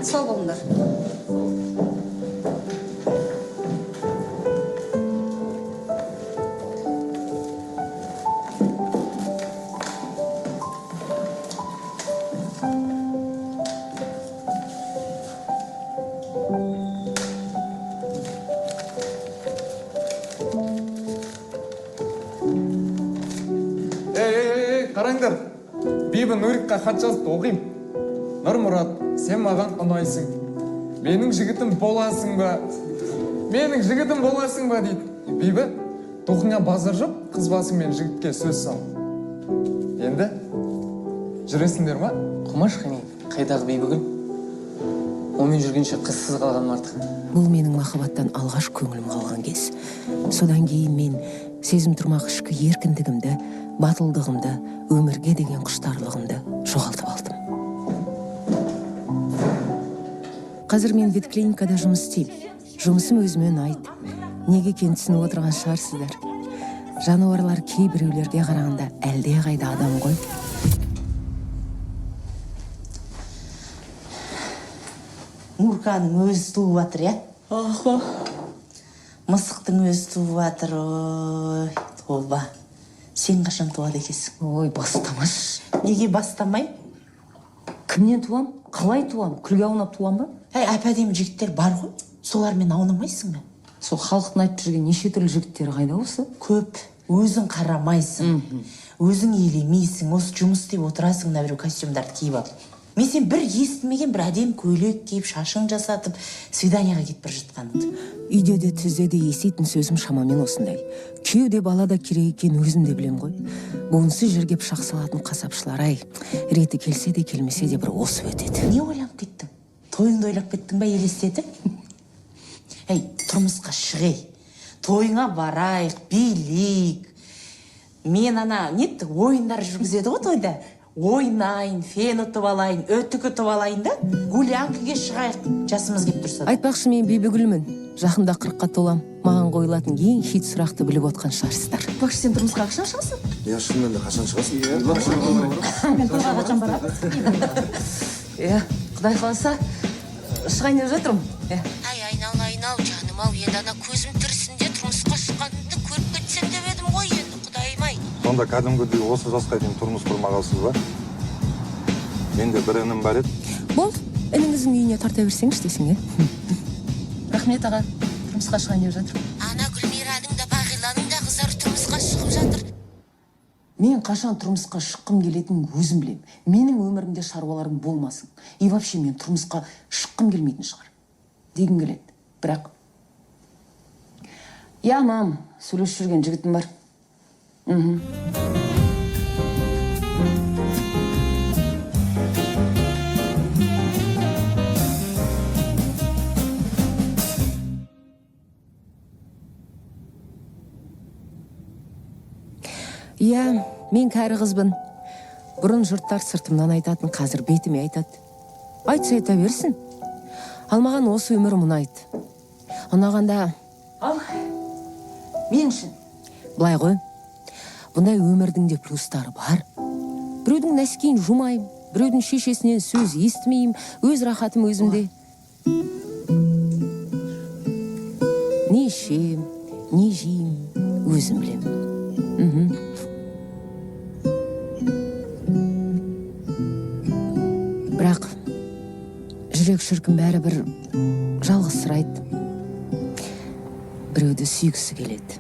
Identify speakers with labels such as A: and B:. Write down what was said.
A: Сау болыңдар.
B: Қараңдар, Бибі Нұрикқа хат жазып оқим. Нұрмұрат, сен маған ұнайсың. Менің жігітім боласың ба? Менің жігітім боласың ба дейді. Бибі, тоқыңа базар жоқ, қыз басыңмен жігітке сөз сал. Енді жүресіңдер ма?
C: Құмаш қане, қайдағы Бибігүл? Онымен жүргенше қызсыз қалғаным артық.
D: Бұл менің махаббаттан алғаш көңілім қалған кез. Содан кейін мен сезім тұрмақ ішкі еркіндігімді, батылдығымды, өмірге деген құштарлығымды жоғалтып алдым. Қазір мен ветклиникада жұмыс істеймін. Жұмысым өзіме ұнайды. Неге екенін түсініп отырған шығарсыздар. Жануарлар кейбіреулерге қарағанда әлде қайда адам ғой.
E: Мурканың өзі туып жатыр, я?
C: Аха.
E: Мысықтың өзі туып жатыр, ой, тоба. Сен қашан туады екесің?
D: Ой, бастамаш.
E: Неге бастамай?
D: Кімнен туам? Қалай туам? Күлге аунап туам ба?
E: Әп-әдемі жігіттер бар ғой. Солармен аунамайсың ба?
D: Сол халықтың айтып жүрген неше түрлі жігіттері қайда осы?
E: Көп. Өзің қарамайсың. Өзің елемейсің. Осы жұмыс істеп отырасың, мына біреу костюмдарды киіп алып. Мен сен бір естімеген бір әдем көйлек киіп, шашың жасатып, свиданияға кетіп бара жатқаныңды.
D: Үйде де түзде де еститін сөзім шамамен осындай. Күйеу де бала да керек екенін өзім де білем ғой. Буынсыз жерге пышақ салатын қасапшылар-ай, реті келсе де келмесе де бір осып өтеді.
E: Не ойланып кеттің? Тойыңды ойлап кеттің ба, елестетіп? Тұрмысқа шығай. Тойыңа барайық, билейік. Мен нетті ойындар жүргізеді ғой тойда. Ойнайын, фен ұтып алайын, өтік ұтып алайын да, гулянкіге шығайық, жасымыз кеп тұрса.
D: Айтпақшы, мен Бибігүлмін. Жақында 40-қа толам. Маған қойылатын ең хит сұрақты біліп отқан шығарсыздар.
A: Бақшы, сен тұрмысқа қашан шығасың?
F: Я шынымен де қашан шығасың?
A: Мен тойға қашан барамын?
D: Құдай қаласа, шығайын деп жатырмын.
G: Айналайын-ау, жаным-ау, енді ана көзім тірісінде тұрмысқа шыққанымды көріп кетсем деп едім ғой, енді құдайым-ай.
F: Сонда кәдімгідей осы жасқа дейін тұрмыс құрмағансыз ба? Менде бір інім бар еді.
D: Бол, ініңіздің үйіне тарта берсеңіз десің,
A: Рахмет аға, тұрмысқа шығайын деп жатырмын.
G: Ана Гүлмираның да Бағиланың да қыздары тұрмысқа шығып жатыр.
D: Мен қашан тұрмысқа шыққым келетінін өзім білем. Менің өмірімде шаруаларым болмасын. И вообще мен тұрмысқа шыққым келмейтін шығар. Дегім келеді. Бірақ... Я, мам, сөйлесіп жүрген жігітім бар. Иә, мен кәрі қызбын. Бұрын жұрттар сыртымнан айтатын, қазір бетіме айтады. Айтса айта берсін. Ал маған осы өмірім ұнайды. Ұнағанда...
E: Ал, мен үшін.
D: Былай ғой, бұндай өмірдің де плюстары бар. Біреудің нәскейін жумайым, біреудің шешесінен сөз естімейім, өз рахатым өзімде. Не ішем, не жейм, өзім білем. Бірақ жүрек шіркін бәрі бір жалғыз сұрайды. Біреуді сүйгісі келеді.